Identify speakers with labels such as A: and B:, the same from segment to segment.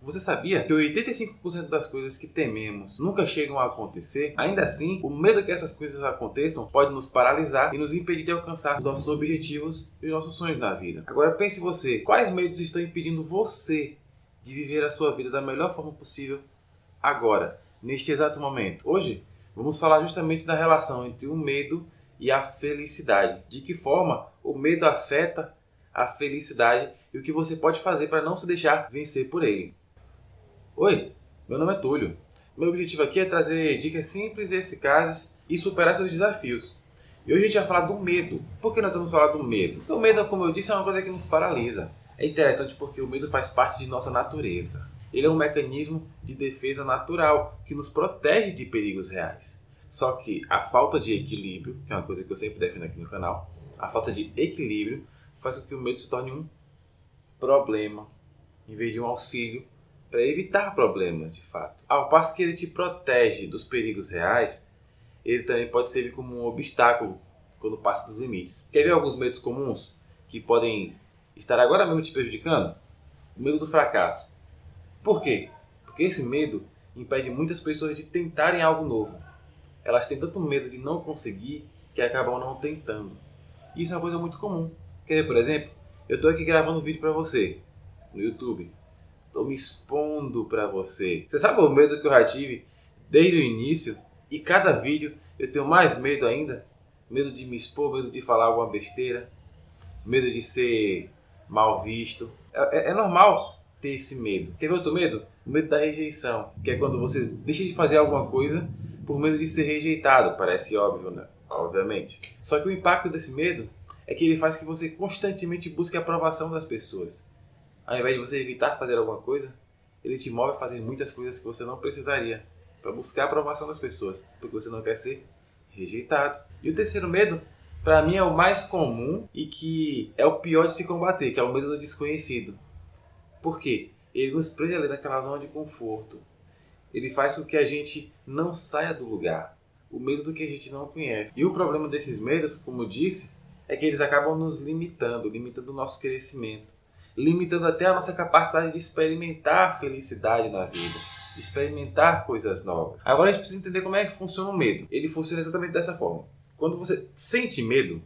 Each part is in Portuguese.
A: Você sabia que 85% das coisas que tememos nunca chegam a acontecer? Ainda assim, o medo que essas coisas aconteçam pode nos paralisar e nos impedir de alcançar os nossos objetivos e os nossos sonhos na vida. Agora pense você, quais medos estão impedindo você de viver a sua vida da melhor forma possível agora, neste exato momento? Hoje, vamos falar justamente da relação entre o medo e a felicidade. De que forma o medo afeta a felicidade e o que você pode fazer para não se deixar vencer por ele. Oi, meu nome é Túlio. Meu objetivo aqui é trazer dicas simples e eficazes e superar seus desafios. E hoje a gente vai falar do medo. Por que nós vamos falar do medo? Porque o medo, como eu disse, é uma coisa que nos paralisa. É interessante porque o medo faz parte de nossa natureza. Ele é um mecanismo de defesa natural que nos protege de perigos reais. Só que a falta de equilíbrio, que é uma coisa que eu sempre defendo aqui no canal, a falta de equilíbrio faz com que o medo se torne um problema, em vez de um auxílio, para evitar problemas de fato. Ao passo que ele te protege dos perigos reais, ele também pode servir como um obstáculo quando passa dos limites. Quer ver alguns medos comuns que podem estar agora mesmo te prejudicando? O medo do fracasso. Por quê? Porque esse medo impede muitas pessoas de tentarem algo novo. Elas têm tanto medo de não conseguir que acabam não tentando. Isso é uma coisa muito comum. Quer ver, por exemplo? Eu estou aqui gravando um vídeo para você no YouTube. Estou me expondo para você. Você sabe o medo que eu já tive desde o início? E cada vídeo eu tenho mais medo ainda. Medo de me expor, medo de falar alguma besteira. Medo de ser mal visto. É normal ter esse medo. Quer ver outro medo? O medo da rejeição. Que é quando você deixa de fazer alguma coisa por medo de ser rejeitado. Parece óbvio, né? Obviamente. Só que o impacto desse medo é que ele faz que você constantemente busque a aprovação das pessoas. Ao invés de você evitar fazer alguma coisa, ele te move a fazer muitas coisas que você não precisaria para buscar a aprovação das pessoas, porque você não quer ser rejeitado. E o terceiro medo, para mim, é o mais comum e que é o pior de se combater, que é o medo do desconhecido. Por quê? Ele nos prende ali naquela zona de conforto. Ele faz com que a gente não saia do lugar. O medo do que a gente não conhece. E o problema desses medos, como eu disse, é que eles acabam nos limitando o nosso crescimento. Limitando até a nossa capacidade de experimentar a felicidade na vida, experimentar coisas novas. Agora a gente precisa entender como é que funciona o medo. Ele funciona exatamente dessa forma. Quando você sente medo,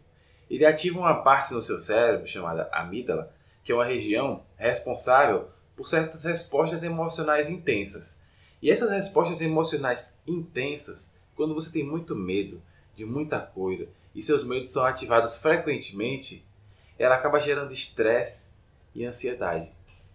A: ele ativa uma parte no seu cérebro chamada amígdala, que é uma região responsável por certas respostas emocionais intensas. E essas respostas emocionais intensas, quando você tem muito medo de muita coisa e seus medos são ativados frequentemente, ela acaba gerando estresse e ansiedade,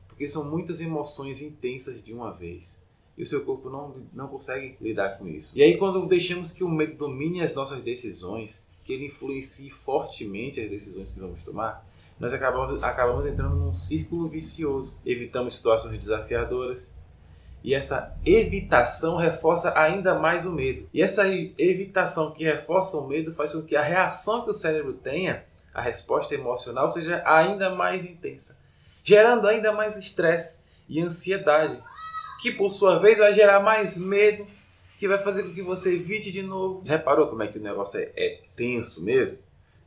A: porque são muitas emoções intensas de uma vez e o seu corpo não consegue lidar com isso. E aí, quando deixamos que o medo domine as nossas decisões, que ele influencie fortemente as decisões que vamos tomar, nós acabamos entrando num círculo vicioso. Evitamos situações desafiadoras e essa evitação reforça ainda mais o medo. E essa evitação que reforça o medo faz com que a reação que o cérebro tenha, a resposta emocional, seja ainda mais intensa, gerando ainda mais estresse e ansiedade, que por sua vez vai gerar mais medo, que vai fazer com que você evite de novo. Você reparou como é que o negócio é tenso mesmo?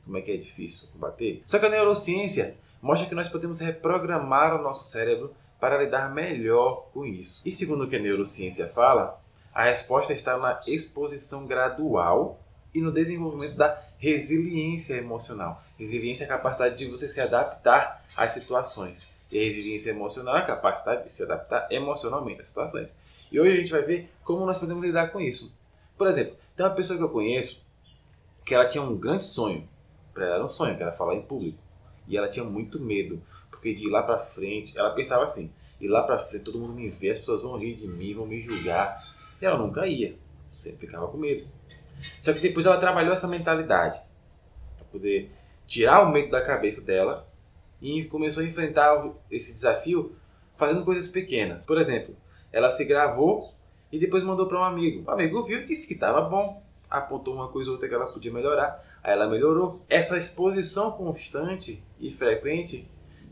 A: Como é que é difícil combater? Só que a neurociência mostra que nós podemos reprogramar o nosso cérebro para lidar melhor com isso. E segundo o que a neurociência fala, a resposta está na exposição gradual e no desenvolvimento da resiliência emocional. Resiliência é a capacidade de você se adaptar às situações. E a resiliência emocional é a capacidade de se adaptar emocionalmente às situações. E hoje a gente vai ver como nós podemos lidar com isso. Por exemplo, tem uma pessoa que eu conheço que ela tinha um grande sonho. Para ela era um sonho, que era falar em público. E ela tinha muito medo, porque de ir lá para frente, ela pensava assim, ir lá para frente, todo mundo me vê, as pessoas vão rir de mim, vão me julgar. E ela nunca ia, sempre ficava com medo. Só que depois ela trabalhou essa mentalidade para poder tirar o medo da cabeça dela e começou a enfrentar esse desafio fazendo coisas pequenas. Por exemplo, ela se gravou e depois mandou para um amigo. O amigo viu e disse que estava bom, apontou uma coisa ou outra que ela podia melhorar, aí ela melhorou. Essa exposição constante e frequente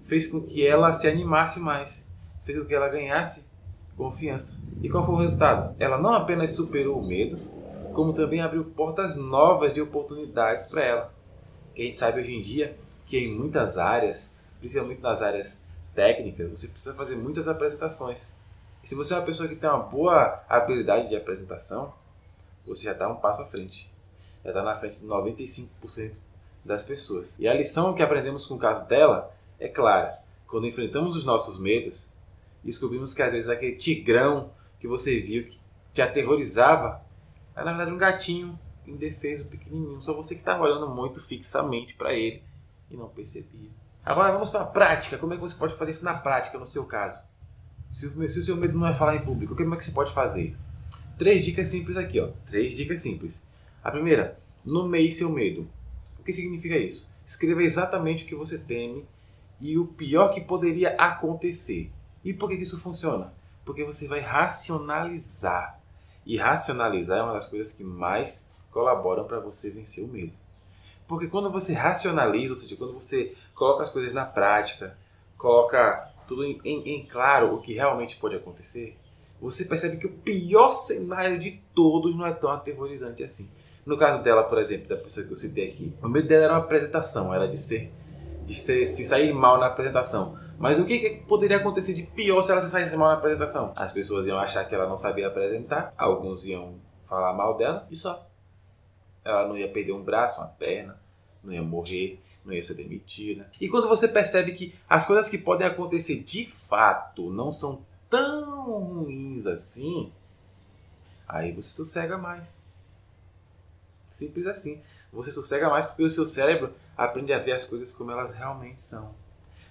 A: fez com que ela se animasse mais, fez com que ela ganhasse confiança. E qual foi o resultado? Ela não apenas superou o medo, como também abriu portas novas de oportunidades para ela. Que a gente sabe hoje em dia que em muitas áreas, principalmente nas áreas técnicas, você precisa fazer muitas apresentações. E se você é uma pessoa que tem uma boa habilidade de apresentação, você já está um passo à frente. Já está na frente de 95% das pessoas. E a lição que aprendemos com o caso dela é clara. Quando enfrentamos os nossos medos, descobrimos que às vezes aquele tigrão que você viu que te aterrorizava era na verdade um gatinho indefeso, pequenininho. Só você que estava olhando muito fixamente para ele e não percebia. Agora vamos para a prática. Como é que você pode fazer isso na prática, no seu caso? Se o seu medo não é falar em público, como é que você pode fazer? 3 dicas simples aqui, ó. 3 dicas simples. A primeira, nomeie seu medo. O que significa isso? Escreva exatamente o que você teme e o pior que poderia acontecer. E por que isso funciona? Porque você vai racionalizar. E racionalizar é uma das coisas que mais colaboram para você vencer o medo. Porque quando você racionaliza, ou seja, quando você coloca as coisas na prática, coloca tudo em claro o que realmente pode acontecer, você percebe que o pior cenário de todos não é tão aterrorizante assim. No caso dela, por exemplo, da pessoa que eu citei aqui, o medo dela era uma apresentação, era de se sair mal na apresentação. Mas o que poderia acontecer de pior se ela se saísse mal na apresentação? As pessoas iam achar que ela não sabia apresentar, alguns iam falar mal dela e só. Ela não ia perder um braço, uma perna, não ia morrer, não ia ser demitida. E quando você percebe que as coisas que podem acontecer de fato não são tão ruins assim, aí você sossega mais. Simples assim. Você sossega mais porque o seu cérebro aprende a ver as coisas como elas realmente são.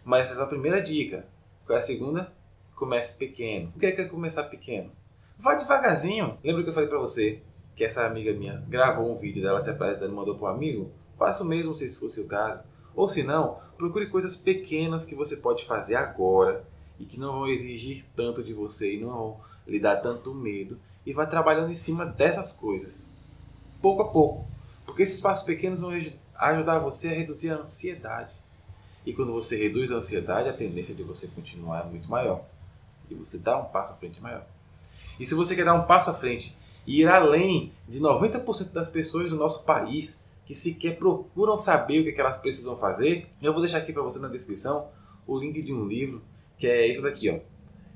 A: Mas essa é a primeira dica. Qual é a segunda? Comece pequeno. O que é começar pequeno? Vá devagarzinho. Lembra que eu falei pra você que essa amiga minha gravou um vídeo dela se apresentando e mandou para um amigo? Faça o mesmo se fosse o caso. Ou se não, procure coisas pequenas que você pode fazer agora e que não vão exigir tanto de você e não vão lhe dar tanto medo. E vá trabalhando em cima dessas coisas, pouco a pouco. Porque esses passos pequenos vão ajudar você a reduzir a ansiedade. E quando você reduz a ansiedade, a tendência de você continuar é muito maior. De você dar um passo à frente maior. E se você quer dar um passo à frente e ir além de 90% das pessoas do nosso país que sequer procuram saber o que elas precisam fazer, eu vou deixar aqui para você na descrição o link de um livro que é esse daqui, ó.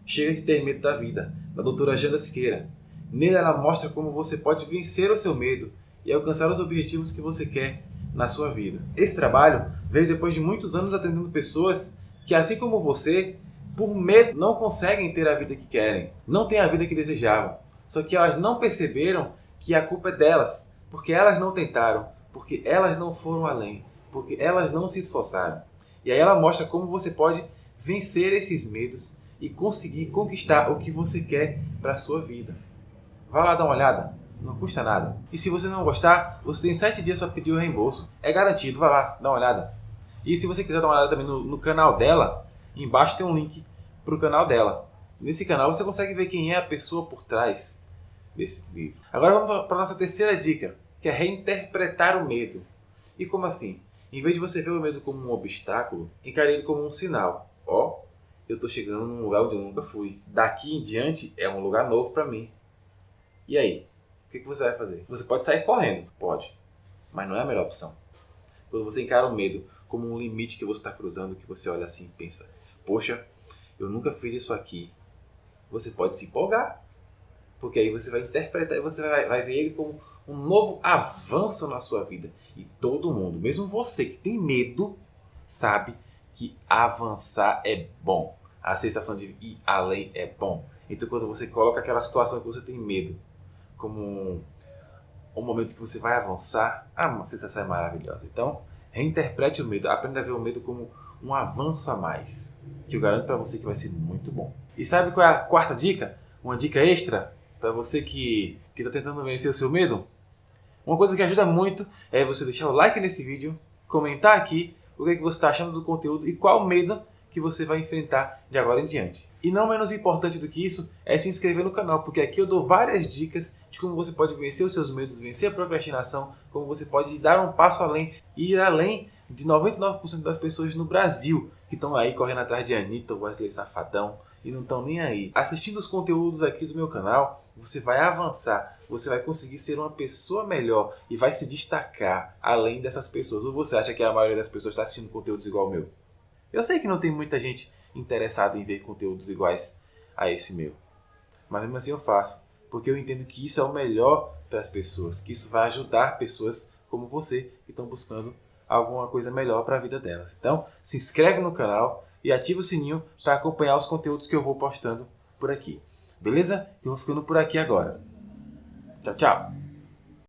A: Chega de ter medo da vida, da doutora Janda Siqueira. Nele ela mostra como você pode vencer o seu medo e alcançar os objetivos que você quer na sua vida. Esse trabalho veio depois de muitos anos atendendo pessoas que, assim como você, por medo não conseguem ter a vida que querem, não têm a vida que desejavam. Só que elas não perceberam que a culpa é delas, porque elas não tentaram, porque elas não foram além, porque elas não se esforçaram. E aí ela mostra como você pode vencer esses medos e conseguir conquistar o que você quer para a sua vida. Vá lá dar uma olhada, não custa nada. E se você não gostar, você tem 7 dias para pedir o reembolso. É garantido, vá lá, dá uma olhada. E se você quiser dar uma olhada também no canal dela, embaixo tem um link para o canal dela. Nesse canal você consegue ver quem é a pessoa por trás desse livro. Agora vamos para a nossa terceira dica, que é reinterpretar o medo. E como assim? Em vez de você ver o medo como um obstáculo, encare ele como um sinal. Ó, eu estou chegando num lugar onde eu nunca fui. Daqui em diante é um lugar novo para mim. E aí? O que você vai fazer? Você pode sair correndo, pode, mas não é a melhor opção. Quando você encara o medo como um limite que você está cruzando, que você olha assim e pensa, poxa, eu nunca fiz isso aqui. Você pode se empolgar, porque aí você vai interpretar e você vai ver ele como um novo avanço na sua vida. E todo mundo, mesmo você que tem medo, sabe que avançar é bom. A sensação de ir além é bom. Então quando você coloca aquela situação que você tem medo como um momento que você vai avançar, uma sensação é maravilhosa. Então, reinterprete o medo, aprenda a ver o medo como um avanço a mais, que eu garanto para você que vai ser muito bom. E sabe qual é a quarta dica? Uma dica extra para você que está tentando vencer o seu medo? Uma coisa que ajuda muito é você deixar o like nesse vídeo, comentar aqui o que você está achando do conteúdo e qual medo que você vai enfrentar de agora em diante. E não menos importante do que isso é se inscrever no canal, porque aqui eu dou várias dicas de como você pode vencer os seus medos, vencer a procrastinação, como você pode dar um passo além e ir além de 99% das pessoas no Brasil que estão aí correndo atrás de Anitta, Wesley Safadão e não estão nem aí. Assistindo os conteúdos aqui do meu canal, você vai avançar, você vai conseguir ser uma pessoa melhor e vai se destacar além dessas pessoas. Ou você acha que a maioria das pessoas está assistindo conteúdos igual ao meu? Eu sei que não tem muita gente interessada em ver conteúdos iguais a esse meu. mas mesmo assim eu faço, porque eu entendo que isso é o melhor para as pessoas, que isso vai ajudar pessoas como você que estão buscando alguma coisa melhor para a vida delas. Então, se inscreve no canal e ativa o sininho para acompanhar os conteúdos que eu vou postando por aqui. Beleza? Eu vou ficando por aqui agora. Tchau, tchau!